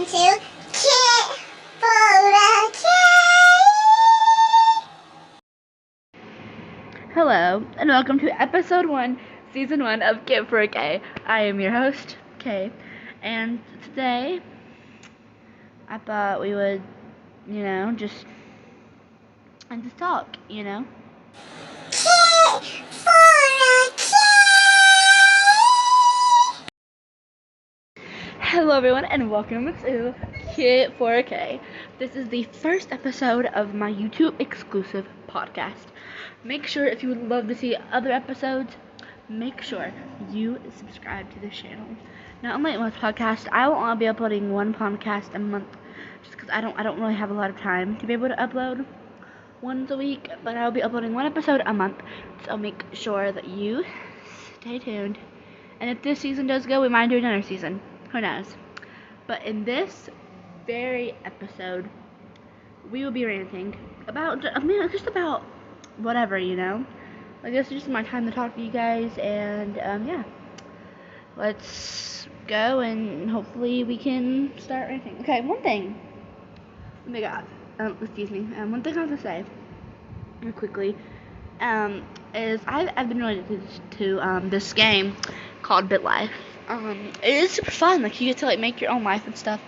to Kit for a Kayy. Hello, and welcome to episode 1, season 1 of Kit for a Kayy. I am your host, Kayy, and today I thought we would, just talk, Kit for a Kayy. Hello everyone, and welcome to Kit for a Kayy. This is the first episode of my YouTube exclusive podcast. Make sure, if you would love to see other episodes, make sure you subscribe to the channel. Now, unlike most podcasts, I will only be uploading one podcast a month, just because I don't really have a lot of time to be able to upload once a week. But I will be uploading one episode a month, so make sure that you stay tuned. And if this season does go, we might do another season. Who knows? But in this very episode, we will be ranting about, just about whatever, I guess it's just my time to talk to you guys, and yeah, let's go, and hopefully we can start ranting. Okay, one thing. Oh my God. Excuse me. One thing I have to say, quickly, is I've been really to this game called BitLife. It is super fun. Like, you get to make your own life and stuff.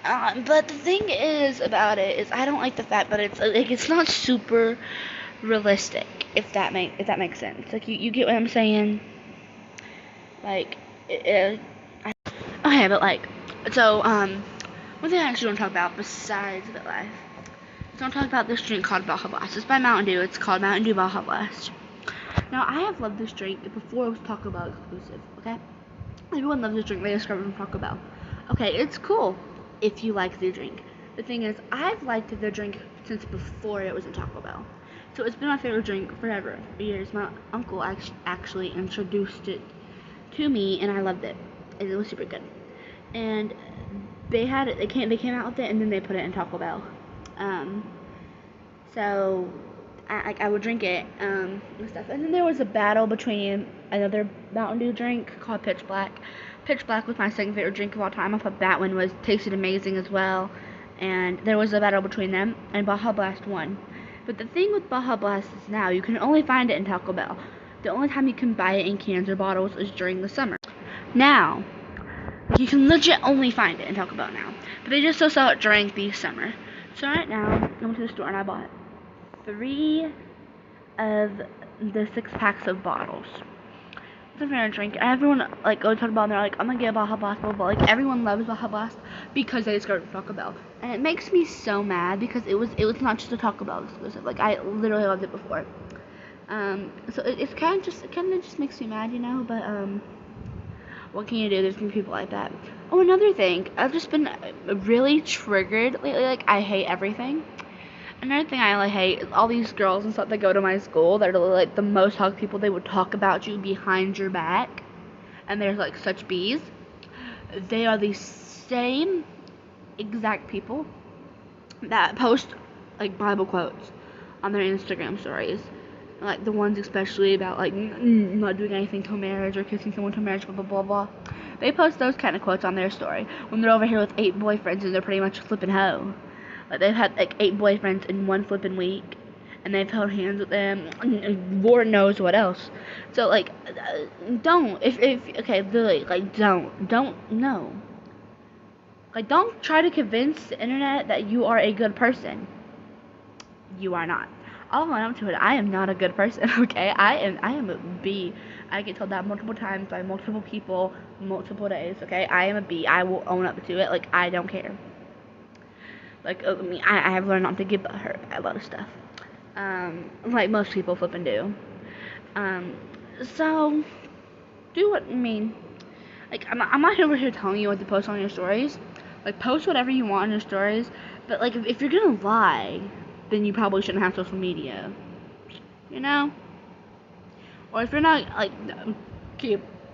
But the thing is about it is I don't like the fact that it's not super realistic, if that makes sense. Like, you get what I'm saying? Okay, but so one thing I actually want to talk about besides BitLife, I want to talk about this drink called Baja Blast. It's by Mountain Dew. It's called Mountain Dew Baja Blast. Now, I have loved this drink before it was Taco Bell exclusive. Okay, everyone loves this drink. They describe it from Taco Bell. Okay, it's cool if you like the drink. The thing is, I've liked the drink since before it was in Taco Bell. So it's been my favorite drink forever, for years. My uncle actually introduced it to me, and I loved it. And it was super good. And they had it. They came out with it, and then they put it in Taco Bell. So I would drink it and stuff. And then there was a battle between another Mountain Dew drink called Pitch Black. Pitch Black was my second favorite drink of all time. I thought that one tasted amazing as well. And there was a battle between them, and Baja Blast won. But the thing with Baja Blast is now you can only find it in Taco Bell. The only time you can buy it in cans or bottles is during the summer. Now, you can legit only find it in Taco Bell now. But they just still sell it during the summer. So right now, I went to the store and I bought 3 of the 6 packs of bottles. It's a favorite drink. Everyone go to Taco Bell and they're like, I'm gonna get a Baja Blast, blah, blah, blah. Everyone loves Baja Blast because they discovered Taco Bell. And it makes me so mad because it was not just a Taco Bell exclusive. I literally loved it before. So it kind of just makes me mad, But what can you do? There's gonna be people like that. Oh, another thing, I've just been really triggered lately. I hate everything. Another thing I hate is all these girls and stuff that go to my school that are the most toxic people. They would talk about you behind your back, and there's such bees. They are the same exact people that post Bible quotes on their Instagram stories. The ones especially about not doing anything till marriage or kissing someone till marriage, blah blah blah blah. They post those kind of quotes on their story when they're over here with 8 boyfriends and they're pretty much flipping hoe. They've had 8 boyfriends in one flipping week, and they've held hands with them, and Lord knows what else. So don't don't try to convince the internet that you are a good person. You are not. I'll own up to it. I am not a good person. Okay, I am a B. I get told that multiple times by multiple people, multiple days. Okay, I am a B. I will own up to it. I don't care. I have learned not to get hurt by a lot of stuff. Like most people flipping do. So do what I'm not over here telling you what to post on your stories. Post whatever you want on your stories. But if you're gonna lie, then you probably shouldn't have social media. Or if you're not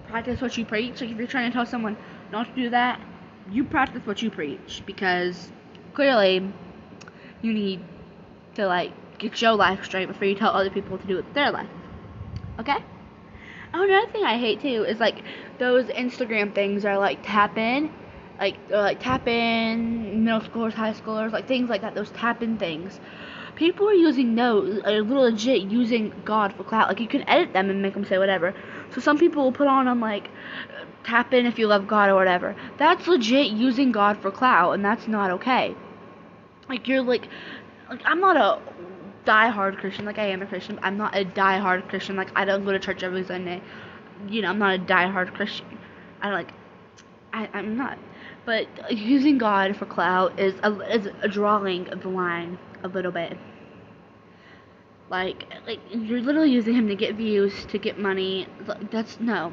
practice what you preach. If you're trying to tell someone not to do that, you practice what you preach, because clearly you need to get your life straight before you tell other people to do it with their life. Okay? Oh, another thing I hate too is those Instagram things are tap in like tap in, middle schoolers, high schoolers, like things like that, those tap in things. People are using those, are legit using God for clout. Like, you can edit them and make them say whatever. So some people will put on them, like, tap in if you love God or whatever. That's legit using God for clout, and that's not okay. Like, you're like, I'm not a die-hard Christian. Like, I am a Christian, but I'm not a die-hard Christian. Like, I don't go to church every Sunday. You know, I'm not a die-hard Christian. I'm not. But using God for clout is a drawing of the line a little bit. Like you're literally using him to get views, to get money. That's no.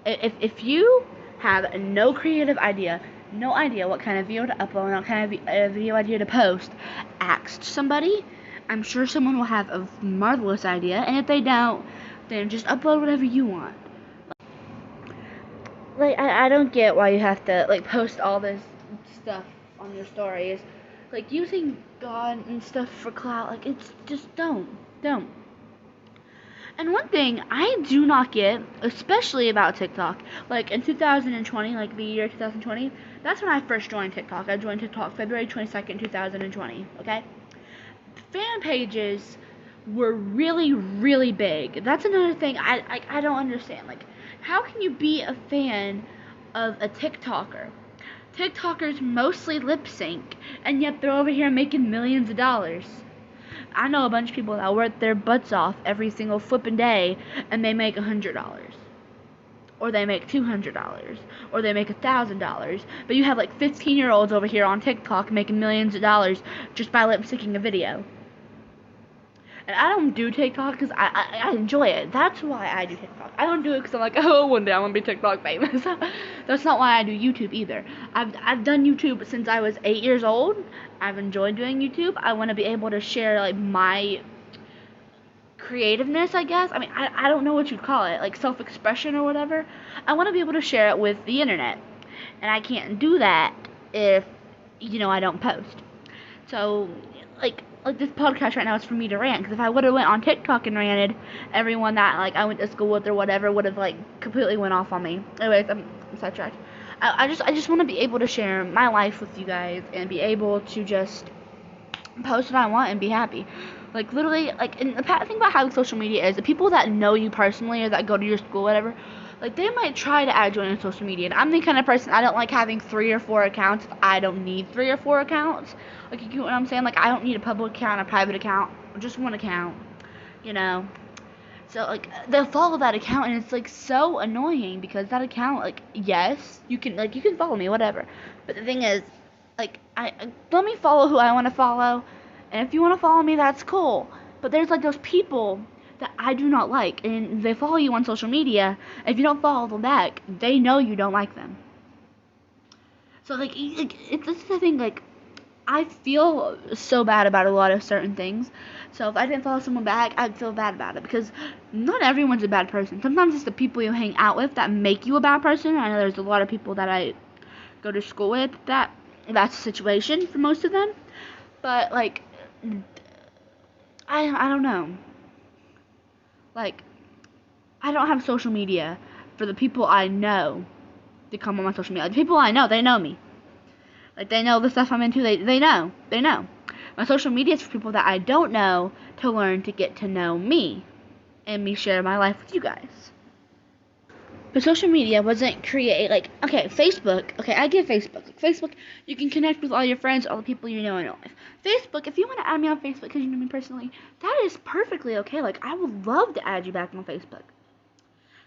If you have no creative idea, no idea what kind of video to upload, what kind of video idea to post, ask somebody. I'm sure someone will have a marvelous idea, and if they don't, then just upload whatever you want. Like, I don't get why you have to, like, post all this stuff on your stories. Like, using God and stuff for clout, like, it's just don't. And one thing I do not get, especially about TikTok, like in 2020, like the year 2020, that's when I first joined TikTok. I joined TikTok February 22nd, 2020, okay? Fan pages were really, really big. That's another thing I don't understand. Like, how can you be a fan of a TikToker? TikTokers mostly lip sync, and yet they're over here making millions of dollars. I know a bunch of people that work their butts off every single flipping day, and they make $100, or they make $200, or they make $1,000. But you have like 15-year-olds over here on TikTok making millions of dollars just by lip syncing a video. And I don't do TikTok because I enjoy it. That's why I do TikTok. I don't do it because I'm like, oh, one day I'm going to be TikTok famous. That's not why I do YouTube either. I've done YouTube since I was 8 years old. I've enjoyed doing YouTube. I want to be able to share, like, my creativeness, I guess. I mean, I don't know what you'd call it, like self-expression or whatever. I want to be able to share it with the internet. And I can't do that if, I don't post. So, like this podcast right now is for me to rant, because if I would have went on TikTok and ranted, everyone that, like, I went to school with or whatever would have, like, completely went off on me. Anyways, I'm sidetracked. I just want to be able to share my life with you guys and be able to just post what I want and be happy. Like, literally, like, and the thing about having social media is the people that know you personally or that go to your school, whatever, like, they might try to add you on social media. And I'm the kind of person, I don't like having 3 or 4 accounts if I don't need 3 or 4 accounts. Like, you get what I'm saying? Like, I don't need a public account, a private account, just one account, So, like, they'll follow that account, and it's, like, so annoying because that account, like, yes, you can follow me, whatever. But the thing is, like, let me follow who I want to follow, and if you want to follow me, that's cool. But there's, like, those people that I do not like, and they follow you on social media. If you don't follow them back, they know you don't like them. So, like it's this is the thing, like, I feel so bad about a lot of certain things. So if I didn't follow someone back, I'd feel bad about it, because not everyone's a bad person. Sometimes it's the people you hang out with that make you a bad person. I know there's a lot of people that I go to school with that's the situation for most of them. But, like, I don't know. Like, I don't have social media for the people I know to come on my social media. Like, the people I know, they know me. Like, they know the stuff I'm into. They know. My social media is for people that I don't know to learn to get to know me and me share my life with you guys. But social media wasn't created, like, okay, Facebook, okay, I get Facebook. Like, Facebook, you can connect with all your friends, all the people you know in your life. Facebook, if you want to add me on Facebook because you know me personally, that is perfectly okay. Like, I would love to add you back on Facebook.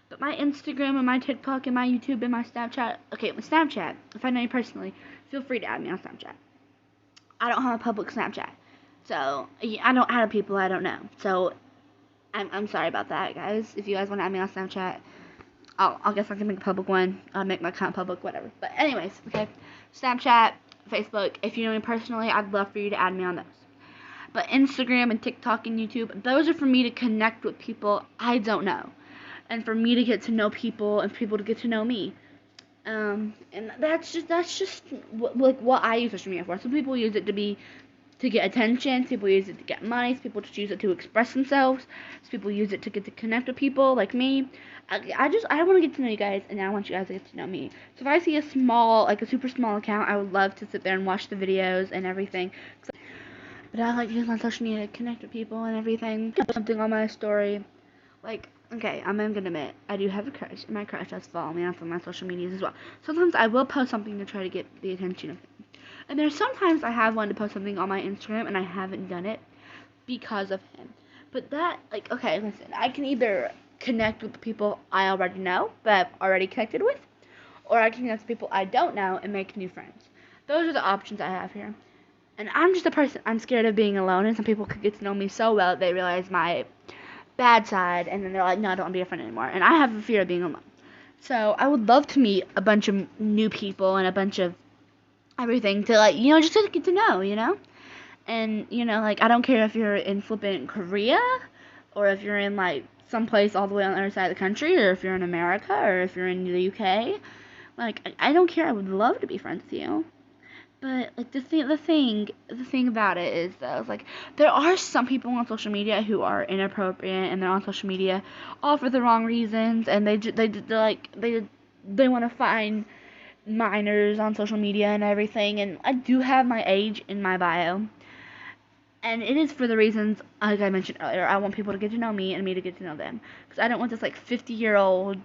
But my Instagram and my TikTok and my YouTube and my Snapchat, okay, my Snapchat, if I know you personally, feel free to add me on Snapchat. I don't have a public Snapchat. So, I don't add people I don't know. So, I'm sorry about that, guys. If you guys want to add me on Snapchat, I guess I can make a public one. I'll make my account public, whatever. But anyways, okay. Snapchat, Facebook. If you know me personally, I'd love for you to add me on those. But Instagram and TikTok and YouTube, those are for me to connect with people I don't know, and for me to get to know people and for people to get to know me. And that's just what I use social media for. Some people use it to be to get attention. People use it to get money. People just use it to express themselves. People use it to get to connect with people like me. I want to get to know you guys, and I want you guys to get to know me. So if I see a super small account, I would love to sit there and watch the videos and everything. But I like to use my social media to connect with people and everything. Put something on my story. Like, okay, I'm gonna admit, I do have a crush, and my crush does follow me on some of my social medias as well. Sometimes I will post something to try to get the attention of him. And there's sometimes I have wanted to post something on my Instagram, and I haven't done it because of him. But that, like, okay, listen, I can either connect with the people I already know, but I've already connected with, or I can connect with people I don't know and make new friends. Those are the options I have here. And I'm just a person, I'm scared of being alone, and some people could get to know me so well that they realize my bad side, and then they're like, no, I don't want to be a friend anymore. And I have a fear of being alone. So I would love to meet a bunch of new people and a bunch of everything to, like, just to get to know, And, like, I don't care if you're in flipping Korea, or if you're in, like, someplace all the way on the other side of the country, or if you're in America, or if you're in the UK. Like, I don't care. I would love to be friends with you. But, like, the thing about it is, though, is, like, there are some people on social media who are inappropriate, and they're on social media all for the wrong reasons, and they want to find minors on social media and everything, and I do have my age in my bio, and it is for the reasons, like I mentioned earlier, I want people to get to know me and me to get to know them, because I don't want this, like, 50-year-old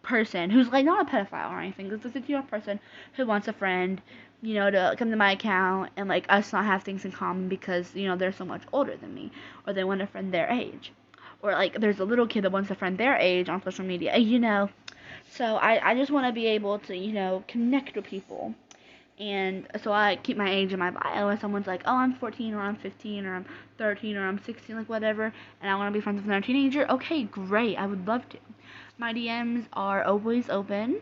person who's, like, not a pedophile or anything. It's a 50-year-old person who wants a friend, to come to my account and, like, us not have things in common because, they're so much older than me, or they want a friend their age, or, like, there's a little kid that wants a friend their age on social media, So I just want to be able to, connect with people. And so I keep my age in my bio. If someone's like, oh, I'm 14, or I'm 15, or I'm 13, or I'm 16, like, whatever, and I want to be friends with another teenager, okay, great, I would love to. My DMs are always open.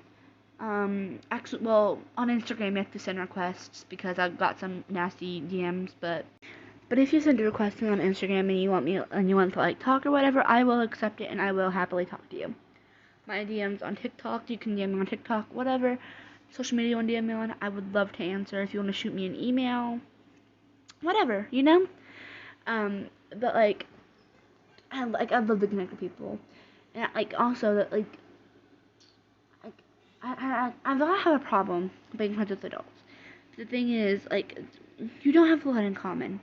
Actually, well, on Instagram you have to send requests because I've got some nasty DMs, but if you send a request to me on Instagram and you want to, like, talk or whatever, I will accept it and I will happily talk to you. My DMs on TikTok, you can DM me on TikTok, whatever social media you want to DM me on, I would love to answer. If you want to shoot me an email, whatever, But, like, I'd love to connect with people, and, like, also that, like, I have a problem being friends with adults. The thing is, like, you don't have a lot in common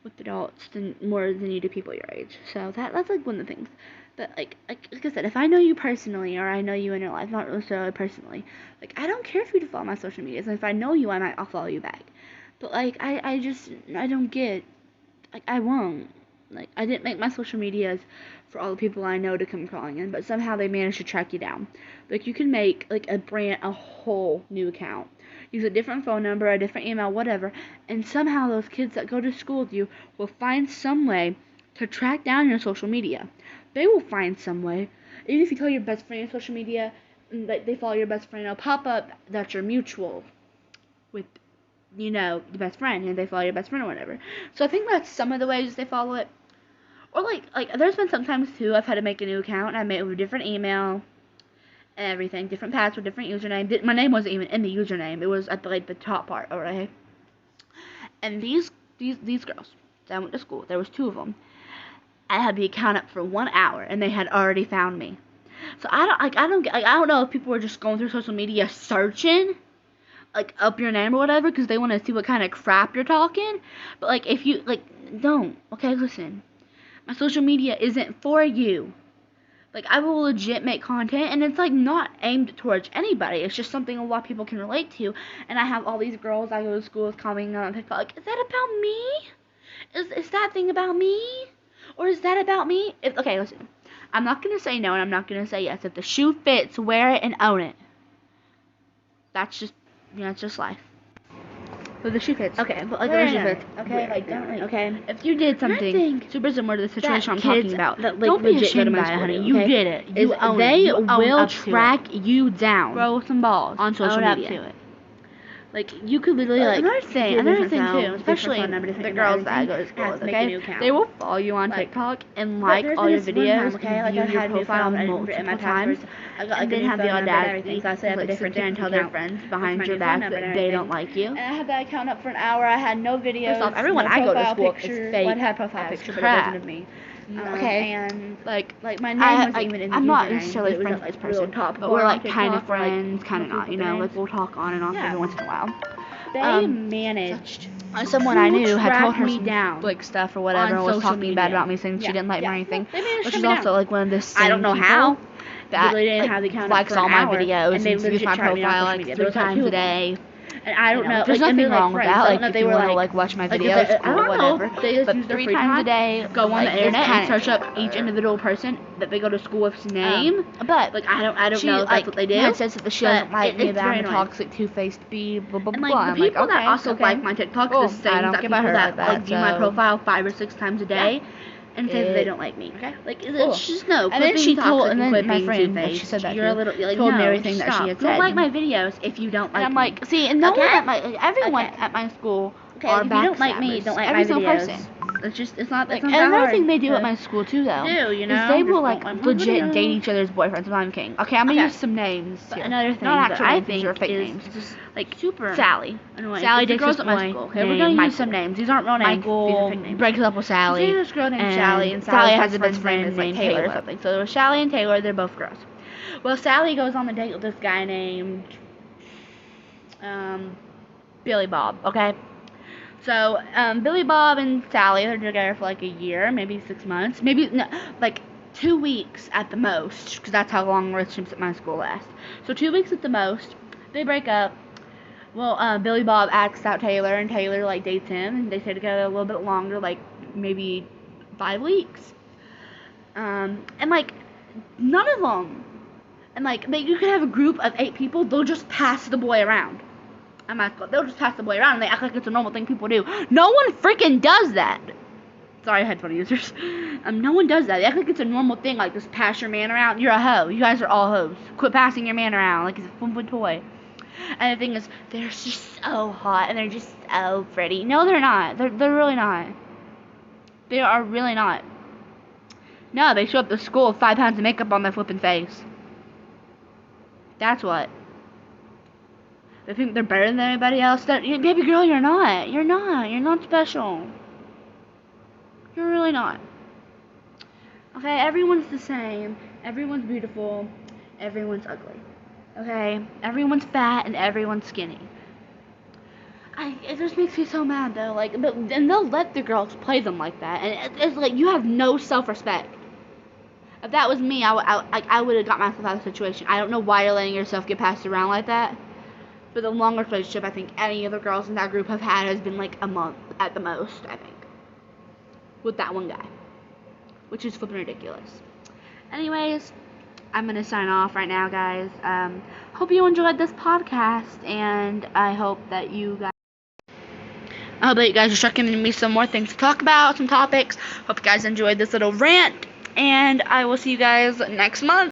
with adults more than you do people your age. So that's, like, one of the things. But, like I said, if I know you personally, or I know you in your life, not necessarily personally, like, I don't care for you to follow my social medias. And if I know you, I'll follow you back. But, like, I don't get, like, I won't. Like, I didn't make my social medias for all the people I know to come crawling in, but somehow they managed to track you down. Like, you can make, like, a whole new account. Use a different phone number, a different email, whatever, and somehow those kids that go to school with you will find some way to track down your social media. They will find some way. Even if you tell your best friend your social media, and they follow your best friend, it'll pop up that you're mutual with, your best friend, and they follow your best friend or whatever. So I think that's some of the ways they follow it. Or, like, there's been sometimes, too, I've had to make a new account, and I made it with a different email and everything, different password, different username. My name wasn't even in the username. It was at the top part, alright? And these girls that I went to school, there was 2 of them. I had the account up for 1 hour, and they had already found me. So I don't know if people were just going through social media searching, like, up your name or whatever, because they want to see what kind of crap you're talking. But, like, if you, like, don't. Okay, listen. My social media isn't for you. Like, I will legit make content, and it's, like, not aimed towards anybody. It's just something a lot of people can relate to. And I have all these girls I go to school with commenting on TikTok, like, is that about me? Is that thing about me? Or is that about me? Okay, listen. I'm not going to say no, and I'm not going to say yes. If the shoe fits, wear it and own it. That's just, it's just life. But the shoe fits. Okay, but, like, the shoe fits. Okay, like, don't, like, okay. If you did something super similar to the situation I'm talking about, like, don't be ashamed about it, honey. Okay? You did it. You own it. They will track you down. Throw some balls on social media. To it. Like, you could literally, like, another thing too, especially the girls that I go to school with, okay? They will follow you on TikTok and like all your videos and view your profile multiple times, and then have the audacity to like sit there and tell their friends behind your back that they don't like you. And I had that account up for an hour. I had no videos. First off, everyone I go to school is fake. Well, I had a profile picture, but it crap. wasn't of me. Okay, And like my name wasn't even in the I'm not username, necessarily but it was friends a, with this like, real person, top but we're bar like on kind of TikTok, like, friends, kind of not, you know, like we'll talk on and off Yeah. every once in a while. They managed. Someone I knew had told her me some down like stuff or whatever, on was social talking bad media. about me, saying she Yeah. didn't like me or Yeah. anything, They managed to which shut is me also down. like one of the same I don't know people how. that They didn't like, have the account up likes for all an my hour, videos and they and views my legit tried me on profile social like media. 3 There was, like, times two a of them. day. And I don't know. There's like, and nothing they're, wrong like, with friends. that. I Like don't know if if they you were want to like watch my like, videos, I cool, don't know. whatever. They just But use their 3 free times time. a day, Go on like, the internet and and search up each individual person that they go to school with's name. But Like I don't she, know if that's like, what they do. had said that she doesn't like me, it's that I'm very a annoying. toxic, two-faced bee, blah blah And blah. like I'm the people like, that also okay. like my TikTok, Cool. the same I don't that care people about her that like that, like view my so- profile 5 or 6 times a day, and say that they don't like me. Okay. Like Cool. it's just no. And then quit she being told, toxic and then quit my being friend, two-faced. like, she said that You're a too, little like told me no, everything that she stop. had Don't said. like my videos if you don't like And I'm me. like, see, and no Okay? one at my, everyone Okay. at my school Okay, are if you don't like me, backstabbers. don't like Every my single videos. person. It's not Like, that and another hard thing they do to at my school too, though, do, you know? is they Just will don't like my legit videos. date each other's boyfriends. I'm not kidding. Okay, I'm gonna Okay. use some names But here. another thing not that actual I names, these think are fake is names. just like Super Sally. annoying. Sally It's the dates girls this at my boy school. Okay, we're named gonna use Michael. some names. These aren't real names. These are Michael fake names. breaks up with Sally. So this girl named Sally, and Sally Sally's has a best friend name is like named Taylor or Taylor. something. So there was Sally and Taylor. They're both girls. Well, Sally goes on the date with this guy named Billy Bob. Okay. So Billy Bob and Sally, they're together for like a year, maybe 6 months, maybe no, like 2 weeks at the most, because that's how long relationships at my school last. So 2 weeks at the most. They break up. Well, Billy Bob asks out Taylor, and Taylor like dates him, and they stay together a little bit longer, like maybe 5 weeks. And like none of them, and like you could have a group of 8 people, they'll just pass the boy around. At my school, they'll just pass the boy around, and they act like it's a normal thing people do. No one freaking does that. Sorry, headphone users. No one does that. They act like it's a normal thing, like just pass your man around. You're a hoe. You guys are all hoes. Quit passing your man around like he's a fun toy. And the thing is, they're just so hot, and they're just so pretty. No, they're not. They're really not. They are really not. No, they show up to school with 5 pounds of makeup on their flipping face. That's what. They think they're better than everybody else. Baby girl, you're not. You're not. You're not special. You're really not. Okay, everyone's the same. Everyone's beautiful. Everyone's ugly. Okay? Everyone's fat and everyone's skinny. It just makes me so mad though. Like, and they'll let the girls play them like that, and it's like you have no self-respect. If that was me, I would have got myself out of the situation. I don't know why you're letting yourself get passed around like that. But the longest relationship I think any of the girls in that group have had has been like a month at the most, I think. With that one guy. Which is flipping ridiculous. Anyways, I'm going to sign off right now, guys. Hope you enjoyed this podcast, and I hope that you guys are checking me some more things to talk about, some topics. Hope you guys enjoyed this little rant, and I will see you guys next month.